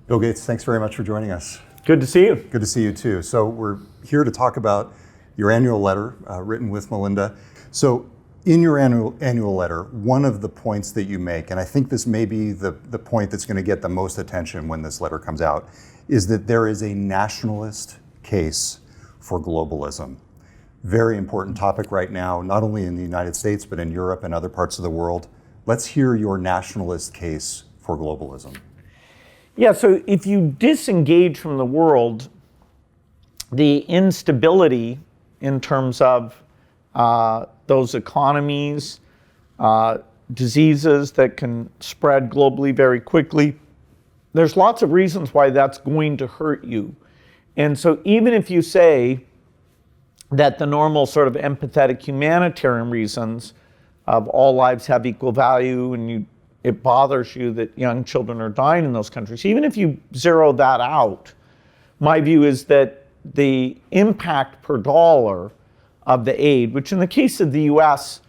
Bill Gates, thanks very much for joining us. Good to see you. Good to see you too. So we're here to talk about your annual letter written with Melinda. So in your annual letter, one of the points that you make, and I think this may be the point that's going to get the most attention when this letter comes out, is that there is a nationalist case for globalism. Very important topic right now, not only in the United States, but in Europe and other parts of the world. Let's hear your nationalist case for globalism. Yeah, so if you disengage from the world, the instability in terms of those economies, diseases that can spread globally very quickly, there's lots of reasons why that's going to hurt you. And so even if you say that the normal sort of empathetic humanitarian reasons of all lives have equal value and it bothers you that young children are dying in those countries, even if you zero that out, my view is that the impact per dollar of the aid, which in the case of the US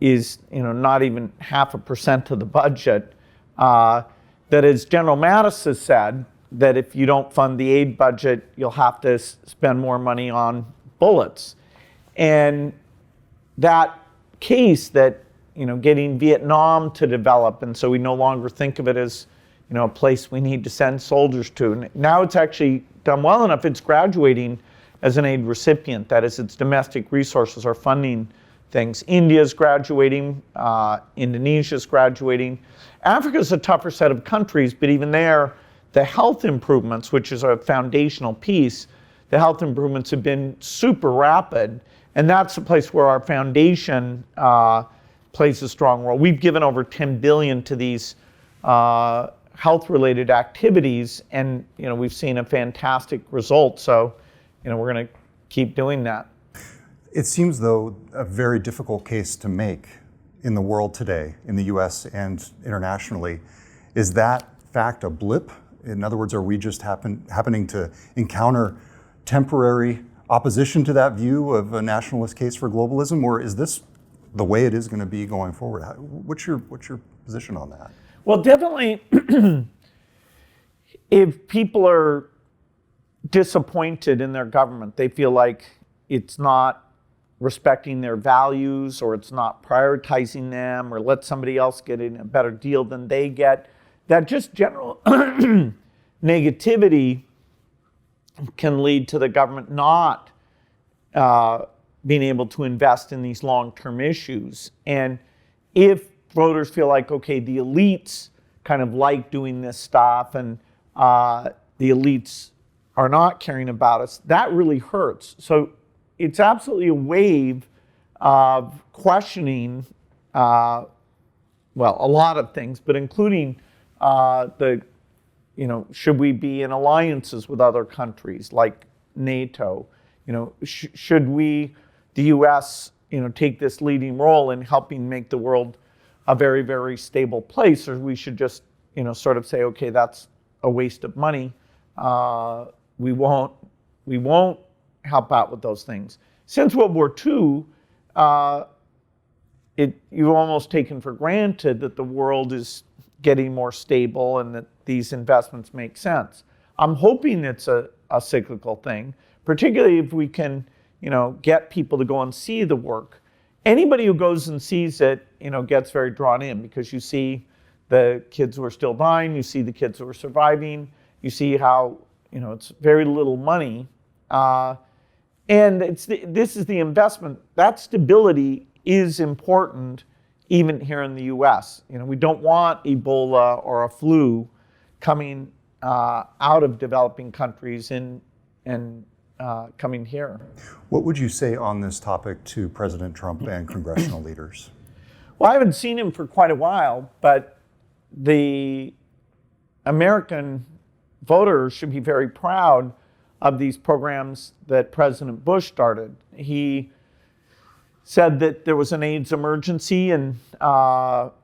is not even 0.5% of the budget, that as General Mattis has said, that if you don't fund the aid budget, you'll have to spend more money on bullets. And that case that getting Vietnam to develop, and so we no longer think of it as a place we need to send soldiers to. And now it's actually done well enough, it's graduating as an aid recipient. That is, its domestic resources are funding things. India's graduating, Indonesia's graduating. Africa's a tougher set of countries, but even there, the health improvements, which is a foundational piece, the health improvements have been super rapid. And that's the place where our foundation plays a strong role. We've given over $10 billion to these health-related activities, and we've seen a fantastic result. So, we're going to keep doing that. It seems, though, a very difficult case to make in the world today, in the U.S. and internationally. Is that fact a blip? In other words, are we just happening to encounter temporary opposition to that view of a nationalist case for globalism, or is this the way it is going to be going forward? What's your position on that? Well, definitely, if people are disappointed in their government, they feel like it's not respecting their values, or it's not prioritizing them, or let somebody else get in a better deal than they get, that just general negativity can lead to the government not being able to invest in these long-term issues. And if voters feel like, okay, the elites kind of like doing this stuff, and the elites are not caring about us, that really hurts. So it's absolutely a wave of questioning, a lot of things, but including should we be in alliances with other countries like NATO? Should we, the U.S., take this leading role in helping make the world a very, very stable place, or we should just, sort of say, okay, that's a waste of money. We won't help out with those things. Since World War II, you've almost taken for granted that the world is getting more stable and that these investments make sense. I'm hoping it's a cyclical thing, particularly if we can, get people to go and see the work. Anybody who goes and sees it, gets very drawn in, because you see the kids who are still dying, you see the kids who are surviving, you see how, it's very little money. And this is the investment. That stability is important even here in the US. We don't want Ebola or a flu coming out of developing countries and coming here. What would you say on this topic to President Trump and congressional leaders? Well, I haven't seen him for quite a while, but the American voters should be very proud of these programs that President Bush started. He said that there was an AIDS emergency and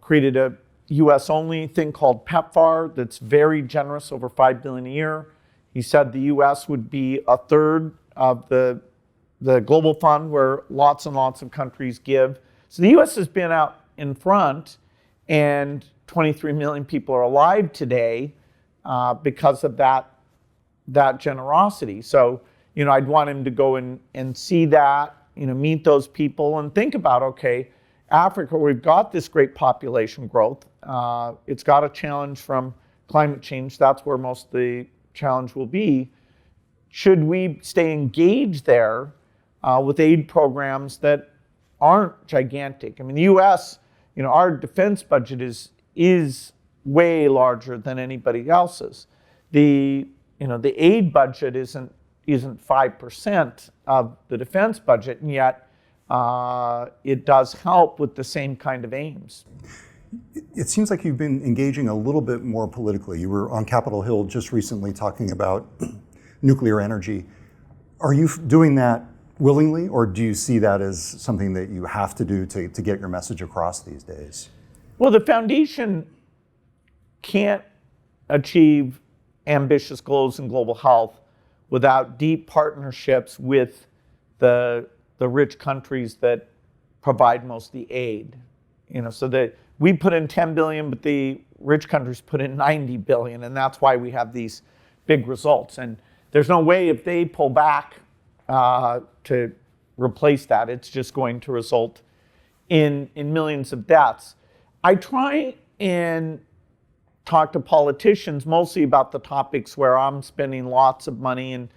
created a US-only thing called PEPFAR that's very generous, over $5 billion a year. He said the US would be a third of the global fund, where lots and lots of countries give. So the US has been out in front, and 23 million people are alive today because of that generosity. So, I'd want him to go and see that, meet those people and think about, okay, Africa, we've got this great population growth. It's got a challenge from climate change. That's where most of the challenge will be. Should we stay engaged there with aid programs that aren't gigantic? I mean, the U.S., our defense budget is way larger than anybody else's. The aid budget isn't 5% of the defense budget, and yet it does help with the same kind of aims. It seems like you've been engaging a little bit more politically. You were on Capitol Hill just recently talking about nuclear energy. Are you doing that willingly, or do you see that as something that you have to do to get your message across these days? Well, the foundation can't achieve ambitious goals in global health without deep partnerships with the rich countries that provide most of the aid. So that we put in 10 billion, but the rich countries put in 90 billion, and that's why we have these big results. And there's no way, if they pull back to replace that, it's just going to result in millions of deaths. I try and talk to politicians mostly about the topics where I'm spending lots of money and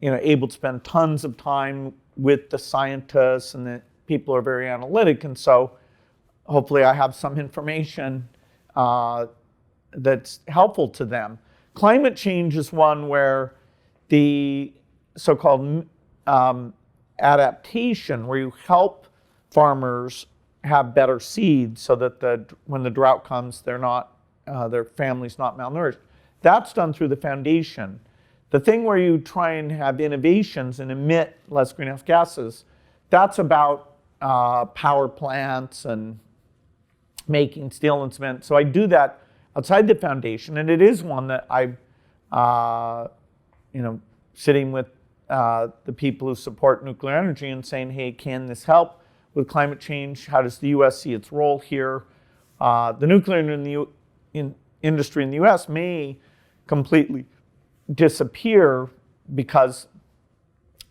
able to spend tons of time with the scientists, and that people are very analytic, and so hopefully I have some information that's helpful to them. Climate change is one where the so-called adaptation, where you help farmers have better seeds so that when the drought comes, their family's not malnourished. That's done through the foundation. The thing where you try and have innovations and emit less greenhouse gases, that's about power plants and making steel and cement. So I do that outside the foundation, and it is one that I'm, sitting with the people who support nuclear energy and saying, hey, can this help with climate change? How does the U.S. see its role here? The nuclear industry in the U.S. may completely disappear because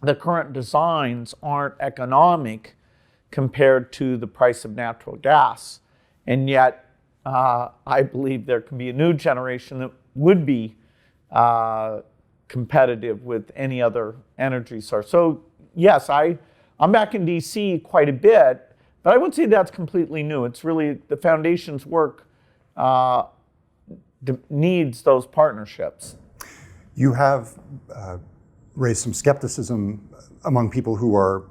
the current designs aren't economic compared to the price of natural gas. And yet, I believe there can be a new generation that would be competitive with any other energy source. So yes, I'm back in DC quite a bit, but I wouldn't say that's completely new. It's really the foundation's work needs those partnerships. You have raised some skepticism among people who are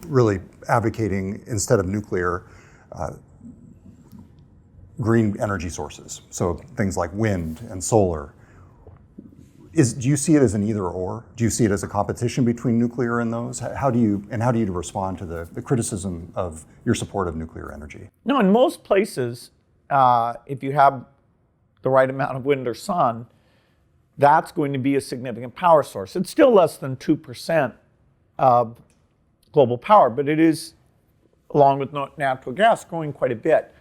really advocating, instead of nuclear, green energy sources. So things like wind and solar. Do you see it as an either or? Do you see it as a competition between nuclear and those? How do you respond to the criticism of your support of nuclear energy? No, in most places, if you have the right amount of wind or sun, that's going to be a significant power source. It's still less than 2% of global power, but it is, along with natural gas, growing quite a bit.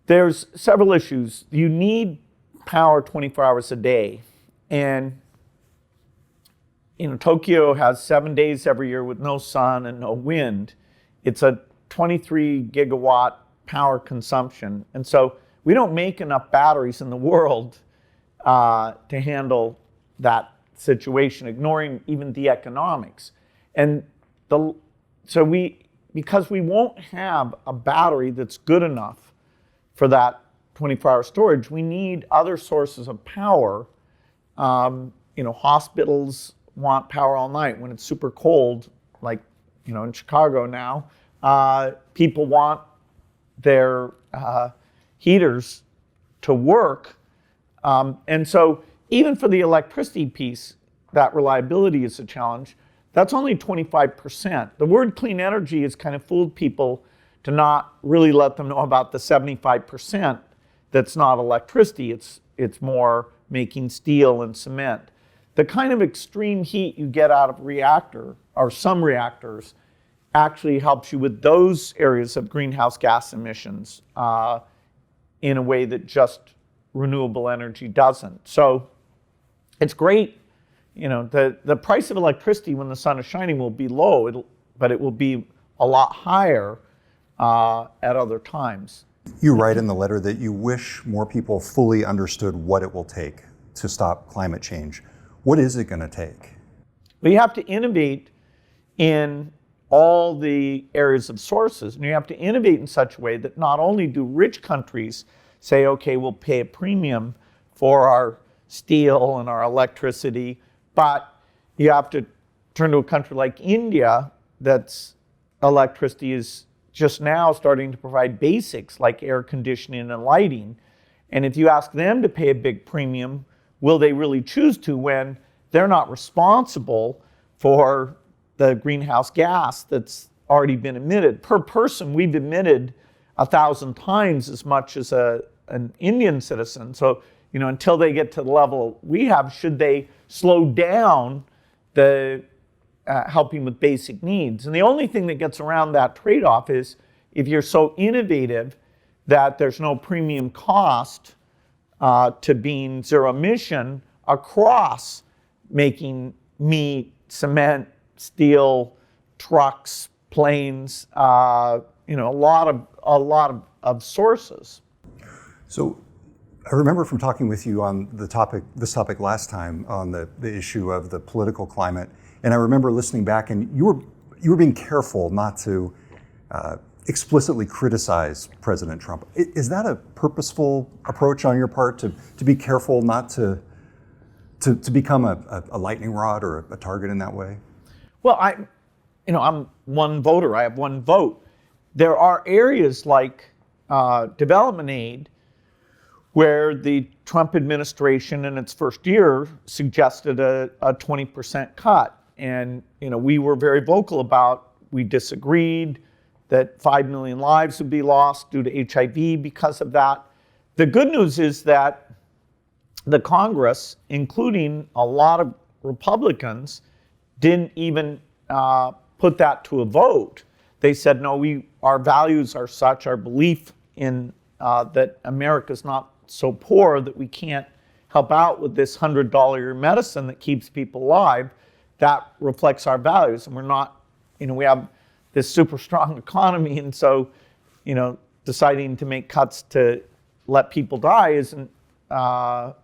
There's several issues. You need power 24 hours a day. And Tokyo has 7 days every year with no sun and no wind. It's a 23 gigawatt power consumption. And so we don't make enough batteries in the world to handle that situation, ignoring even the economics. And because we won't have a battery that's good enough for that 24-hour storage, we need other sources of power. Hospitals want power all night. When it's super cold, like in Chicago now, people want their heaters to work. And so even for the electricity piece, that reliability is a challenge. That's only 25%. The word clean energy has kind of fooled people to not really let them know about the 75% that's not electricity. It's more making steel and cement. The kind of extreme heat you get out of a reactor, or some reactors, actually helps you with those areas of greenhouse gas emissions in a way that just renewable energy doesn't. So it's great. The price of electricity when the sun is shining will be low, but it will be a lot higher at other times. You write in the letter that you wish more people fully understood what it will take to stop climate change. What is it going to take? Well, you have to innovate in all the areas of sources, and you have to innovate in such a way that not only do rich countries say, okay, we'll pay a premium for our steel and our electricity, but you have to turn to a country like India that's electricity is just now starting to provide basics like air conditioning and lighting. And if you ask them to pay a big premium, will they really choose to when they're not responsible for the greenhouse gas that's already been emitted? Per person, we've emitted 1,000 times as much as an Indian citizen. So, until they get to the level we have, should they slow down the helping with basic needs? And the only thing that gets around that trade-off is if you're so innovative that there's no premium cost to being zero emission across making meat, cement, steel, trucks, planes, a lot of sources. So I remember from talking with you on this topic last time on the issue of the political climate, and I remember listening back, and you were being careful not to explicitly criticize President Trump. Is that a purposeful approach on your part to be careful not to become a lightning rod or a target in that way? Well, I'm one voter. I have one vote. There are areas like development aid where the Trump administration in its first year suggested a 20% cut. And we were very vocal about, we disagreed that 5 million lives would be lost due to HIV because of that. The good news is that the Congress, including a lot of Republicans, didn't even put that to a vote. They said, no, our values are such, our belief in that America's not so poor that we can't help out with this $100 medicine that keeps people alive. That reflects our values, and we're not, we have this super strong economy, and so, deciding to make cuts to let people die isn't a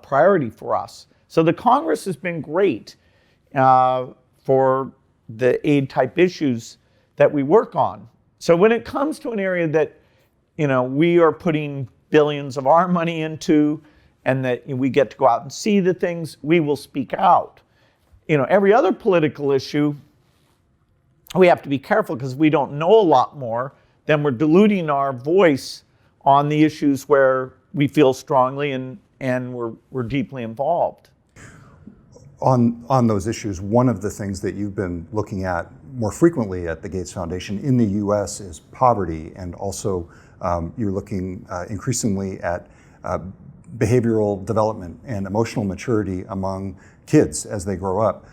priority for us. So the Congress has been great for the aid type issues that we work on. So when it comes to an area that, we are putting billions of our money into, and that we get to go out and see the things, we will speak out. Every other political issue, we have to be careful because we don't know a lot more, then we're diluting our voice on the issues where we feel strongly and we're deeply involved. On those issues, one of the things that you've been looking at more frequently at the Gates Foundation in the US is poverty, and also you're looking increasingly at behavioral development and emotional maturity among kids as they grow up.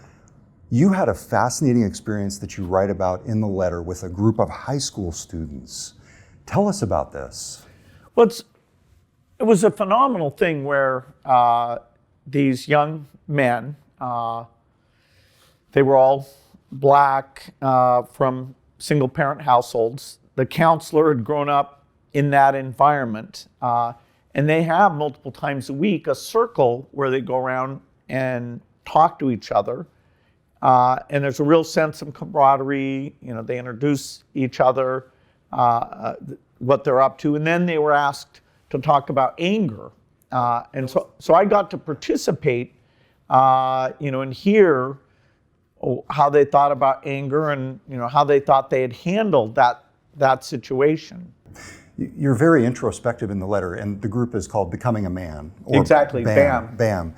You had a fascinating experience that you write about in the letter with a group of high school students. Tell us about this. Well, it was a phenomenal thing where these young men, they were all black from single parent households. The counselor had grown up in that environment. And they have multiple times a week a circle where they go around and talk to each other. And there's a real sense of camaraderie. They introduce each other, what they're up to. And then they were asked to talk about anger. And so I got to participate, and hear how they thought about anger and, how they thought they had handled that situation. You're very introspective in the letter, and the group is called Becoming a Man. Or Exactly, BAM. BAM.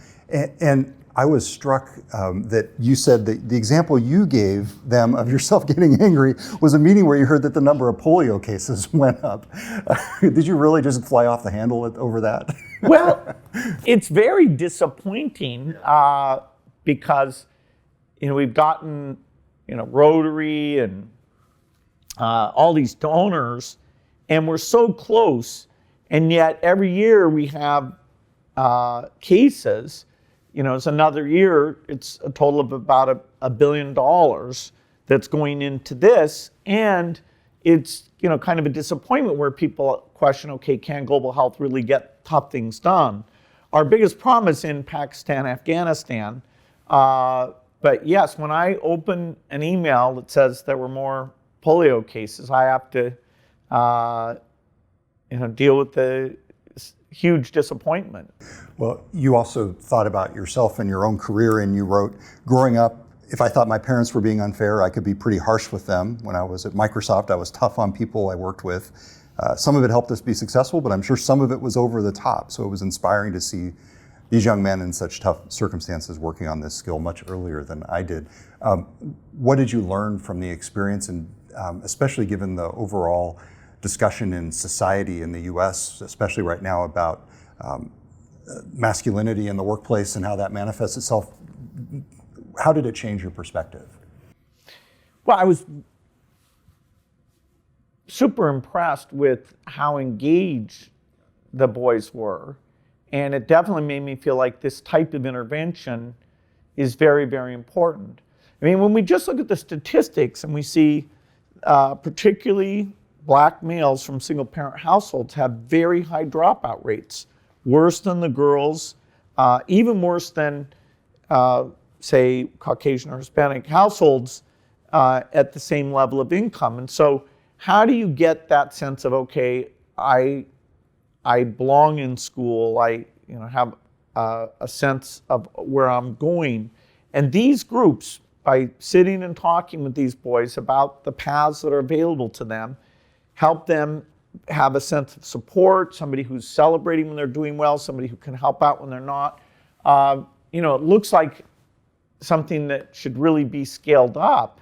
And I was struck that you said that the example you gave them of yourself getting angry was a meeting where you heard that the number of polio cases went up. Did you really just fly off the handle over that? Well, it's very disappointing because, we've gotten, Rotary and all these donors, and we're so close, And yet every year we have cases. It's another year, it's a total of about $1 billion that's going into this. And it's, kind of a disappointment where people question, okay, can global health really get tough things done? Our biggest problem is in Pakistan, Afghanistan. But yes, when I open an email that says there were more polio cases, I have to, deal with the huge disappointment. Well, you also thought about yourself and your own career, and you wrote, growing up, if I thought my parents were being unfair, I could be pretty harsh with them. When I was at Microsoft, I was tough on people I worked with. Some of it helped us be successful, but I'm sure some of it was over the top. So it was inspiring to see these young men in such tough circumstances working on this skill much earlier than I did. What did you learn from the experience, and especially given the overall discussion in society in the US, especially right now, about masculinity in the workplace and how that manifests itself? How did it change your perspective? Well, I was super impressed with how engaged the boys were. And it definitely made me feel like this type of intervention is very, very important. I mean, when we just look at the statistics and we see particularly black males from single-parent households have very high dropout rates, worse than the girls, even worse than, say, Caucasian or Hispanic households at the same level of income. And so how do you get that sense of, okay, I belong in school, I have a sense of where I'm going? And these groups, by sitting and talking with these boys about the paths that are available to them, help them have a sense of support, somebody who's celebrating when they're doing well, somebody who can help out when they're not. It looks like something that should really be scaled up.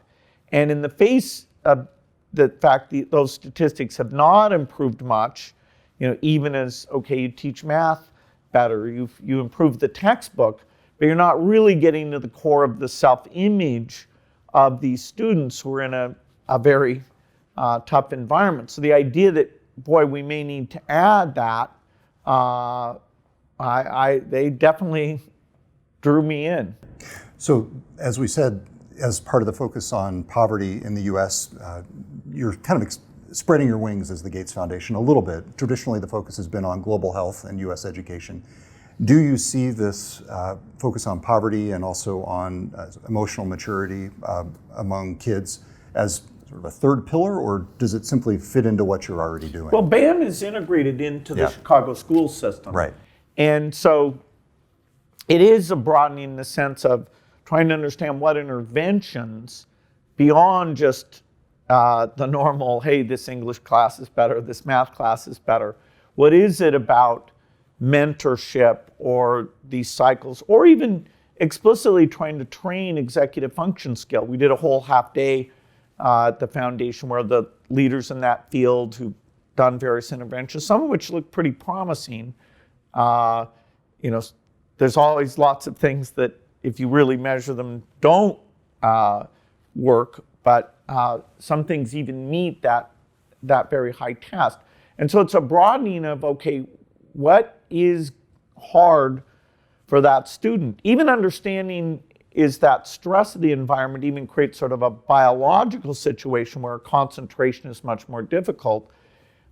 And in the face of the fact that those statistics have not improved much, even as, okay, you teach math better, you improve the textbook, but you're not really getting to the core of the self-image of these students who are in a very tough environment. So the idea that, boy, we may need to add that, they definitely drew me in. So, as we said, as part of the focus on poverty in the US, you're kind of spreading your wings as the Gates Foundation a little bit. Traditionally, the focus has been on global health and US education. Do you see this focus on poverty and also on emotional maturity among kids as sort of a third pillar, or does it simply fit into what you're already doing? Well, BAM is integrated into the Chicago school system. Right. And so it is a broadening in the sense of trying to understand what interventions beyond just the normal, hey, this English class is better, this math class is better. What is it about mentorship or these cycles, or even explicitly trying to train executive function skill? We did a whole half day at the foundation where the leaders in that field who've done various interventions, some of which look pretty promising. There's always lots of things that, if you really measure them, don't work, but some things even meet that very high test. And so it's a broadening of, okay, what is hard for that student? Even understanding is that stress of the environment even creates sort of a biological situation where concentration is much more difficult.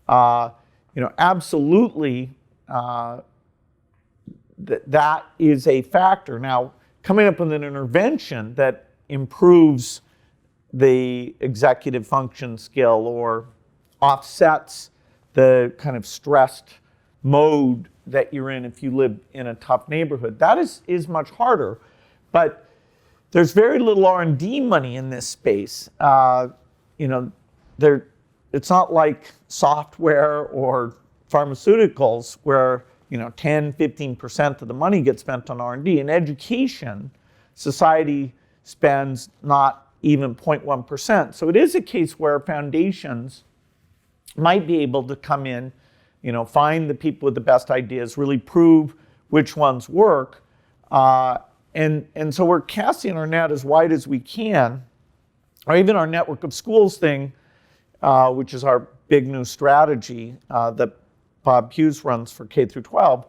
Absolutely, that is a factor. Now, coming up with an intervention that improves the executive function skill or offsets the kind of stressed mode that you're in if you live in a tough neighborhood, that is much harder. But there's very little R&D money in this space. It's not like software or pharmaceuticals where 10-15% of the money gets spent on R&D. In education, society spends not even 0.1%. So it is a case where foundations might be able to come in, find the people with the best ideas, really prove which ones work. And so we're casting our net as wide as we can, or even our network of schools thing, which is our big new strategy that Bob Hughes runs for K through 12,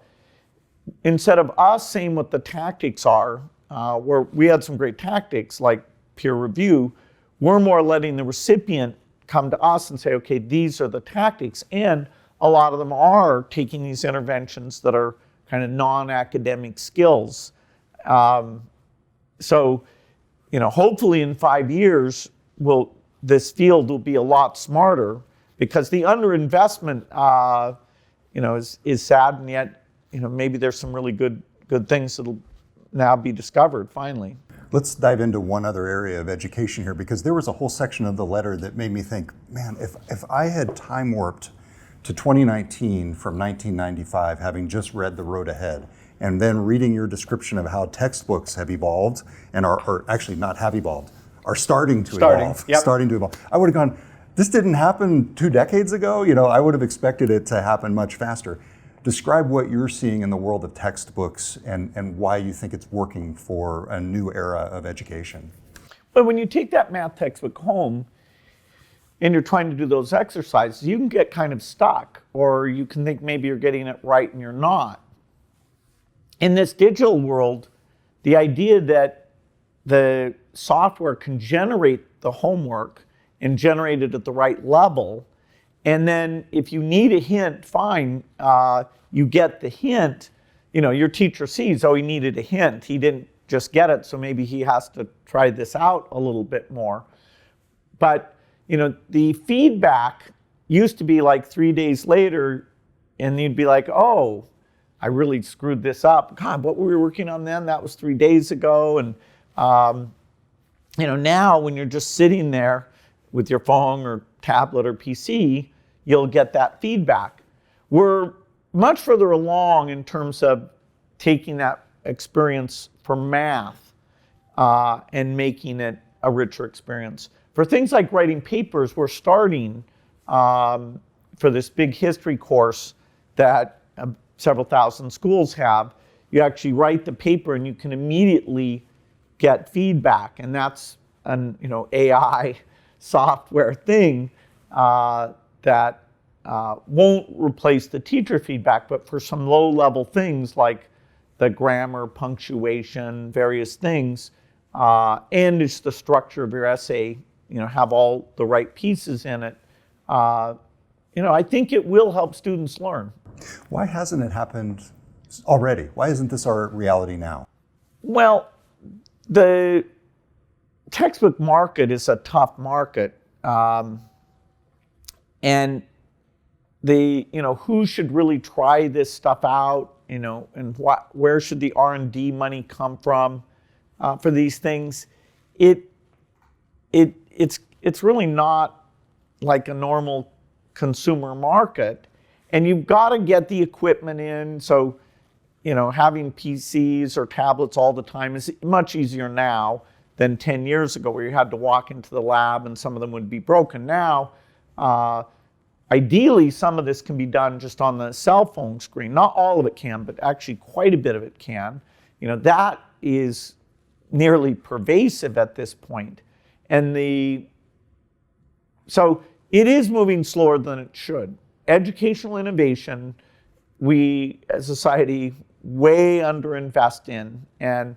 instead of us saying what the tactics are, where we had some great tactics like peer review, we're more letting the recipient come to us and say, okay, these are the tactics. And a lot of them are taking these interventions that are kind of non-academic skills. So, hopefully in 5 years, this field will be a lot smarter, because the underinvestment, is sad, and yet, maybe there's some really good things that'll now be discovered finally. Let's dive into one other area of education here, because there was a whole section of the letter that made me think, man, if I had time warped to 2019 from 1995, having just read The Road Ahead, and then reading your description of how textbooks have evolved and are actually not have evolved, are starting to evolve. Yep. Starting to evolve. I would have gone, this didn't happen 2 decades ago. I would have expected it to happen much faster. Describe what you're seeing in the world of textbooks and why you think it's working for a new era of education. But when you take that math textbook home and you're trying to do those exercises, you can get kind of stuck, or you can think maybe you're getting it right and you're not. In this digital world, the idea that the software can generate the homework and generate it at the right level, and then if you need a hint, fine, you get the hint. Your teacher sees, oh, he needed a hint. He didn't just get it, so maybe he has to try this out a little bit more. But, the feedback used to be like 3 days later, and you'd be like, oh, I really screwed this up. God, what were we working on then? That was 3 days ago. And, now when you're just sitting there with your phone or tablet or PC, you'll get that feedback. We're much further along in terms of taking that experience for math and making it a richer experience. For things like writing papers, we're starting for this big history course that several thousand schools have. You actually write the paper and you can immediately get feedback, and that's an AI software thing that won't replace the teacher feedback, but for some low-level things like the grammar, punctuation, various things, and it's the structure of your essay, have all the right pieces in it. I think it will help students learn. Why hasn't it happened already? Why isn't this our reality now? Well, the textbook market is a tough market. And who should really try this stuff out, and where should the R&D money come from for these things? It's really not like a normal consumer market, and you've got to get the equipment in. So, having PCs or tablets all the time is much easier now than 10 years ago, where you had to walk into the lab and some of them would be broken. Now, ideally, some of this can be done just on the cell phone screen. Not all of it can, but actually quite a bit of it can. That is nearly pervasive at this point. And so it is moving slower than it should. Educational innovation, we as a society way underinvest in. And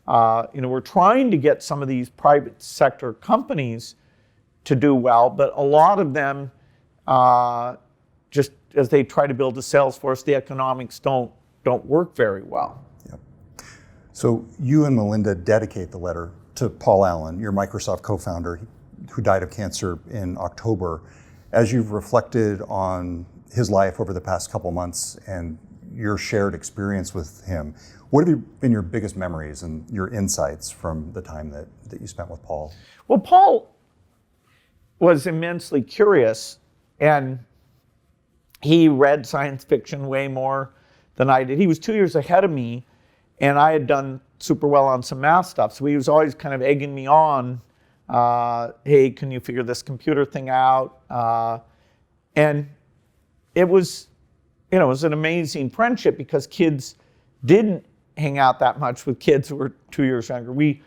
we're trying to get some of these private sector companies to do well, but a lot of them, just as they try to build a sales force, the economics don't work very well. Yep. So you and Melinda dedicate the letter to Paul Allen, your Microsoft co-founder, who died of cancer in October. As you've reflected on his life over the past couple months and your shared experience with him, what have been your biggest memories and your insights from the time that you spent with Paul? Well, Paul was immensely curious, and he read science fiction way more than I did. He was 2 years ahead of me, and I had done super well on some math stuff, so he was always kind of egging me on, hey, can you figure this computer thing out? And it was an amazing friendship, because kids didn't hang out that much with kids who were 2 years younger. We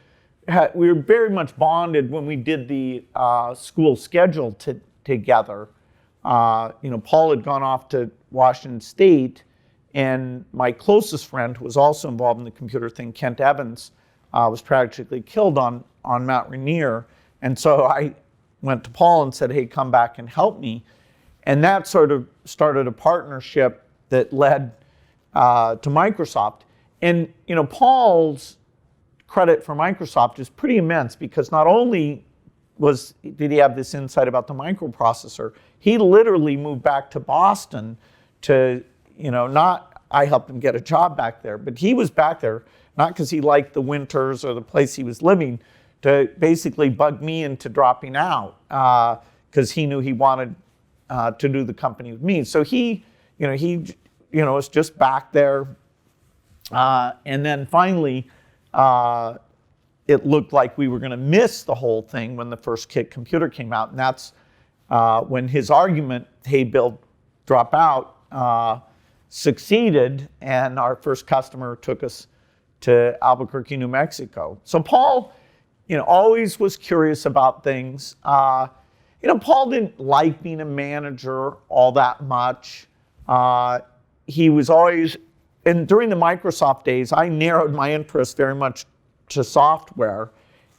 were very much bonded when we did the school schedule together. Paul had gone off to Washington State, and my closest friend, who was also involved in the computer thing, Kent Evans, was tragically killed on Mount Rainier. And so I went to Paul and said, hey, come back and help me. And that sort of started a partnership that led to Microsoft. And Paul's credit for Microsoft is pretty immense, because not only did he have this insight about the microprocessor, he literally moved back to Boston to, not I helped him get a job back there, but he was back there not because he liked the winters or the place he was living, to basically bug me into dropping out, because he knew he wanted to do the company with me. So he was just back there, and then finally, it looked like we were going to miss the whole thing when the first kit computer came out, and that's when his argument, "Hey, Bill, drop out," succeeded, and our first customer took us to Albuquerque, New Mexico. So Paul, always was curious about things. Paul didn't like being a manager all that much. He was always, and during the Microsoft days, I narrowed my interest very much to software.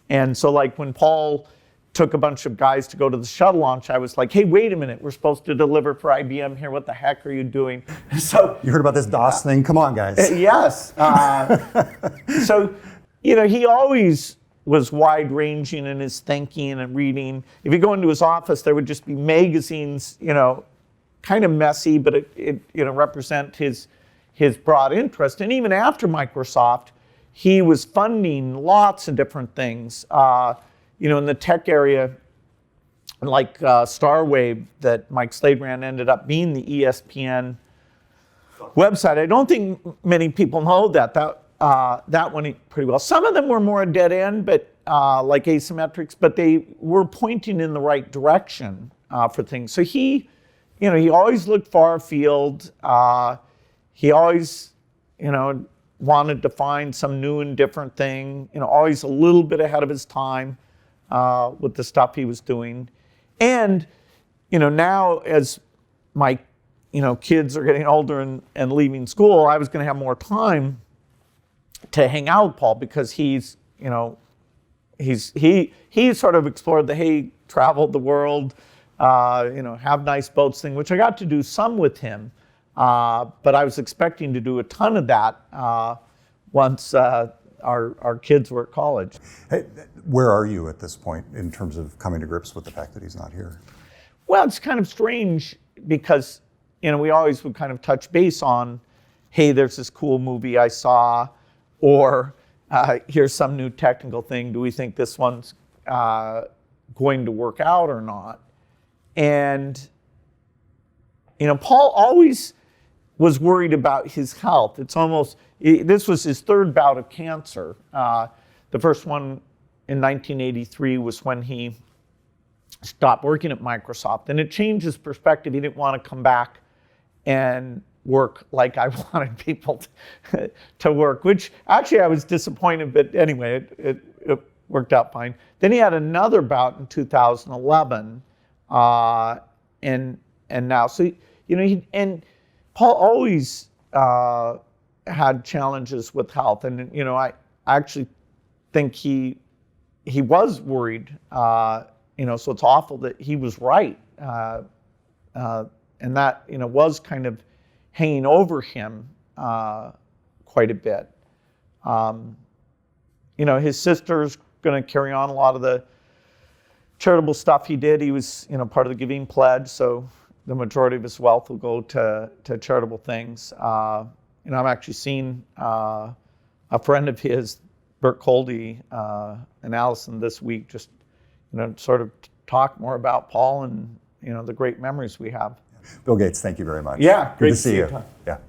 And so like when Paul took a bunch of guys to go to the shuttle launch, I was like, hey, wait a minute, we're supposed to deliver for IBM here. What the heck are you doing? So you heard about this DOS thing? Come on, guys. Yes. So, he always was wide-ranging in his thinking and reading. If you go into his office, there would just be magazines, kind of messy, but it represent his broad interest. And even after Microsoft, he was funding lots of different things. In the tech area, like Starwave that Mike Slade ran, ended up being the ESPN website. I don't think many people know that went pretty well. Some of them were more a dead end, but like asymmetrics, but they were pointing in the right direction for things. So he always looked far afield. He always, wanted to find some new and different thing. Always a little bit ahead of his time with the stuff he was doing. And now as my kids are getting older and leaving school, I was going to have more time to hang out with Paul, because he sort of explored traveled the world, have nice boats thing, which I got to do some with him, but I was expecting to do a ton of that once our kids were at college. Hey, where are you at this point in terms of coming to grips with the fact that he's not here? Well, it's kind of strange, because we always would kind of touch base on, hey, there's this cool movie I saw, or here's some new technical thing. Do we think this one's going to work out or not? And Paul always was worried about his health. This was his third bout of cancer. The first one in 1983 was when he stopped working at Microsoft, and it changed his perspective. He didn't want to come back and work like I wanted people to work, which actually I was disappointed, but anyway, it worked out fine. Then he had another bout in 2011, and now, so and Paul always had challenges with health, and I actually think he was worried, so it's awful that he was right, and that was kind of hanging over him quite a bit. His sister's going to carry on a lot of the charitable stuff he did. He was part of the Giving Pledge, so the majority of his wealth will go to charitable things. I'm actually seeing a friend of his, Bert Coldy, and Allison this week, just sort of talk more about Paul and the great memories we have. Bill Gates, thank you very much. Yeah, Good to see you. Yeah.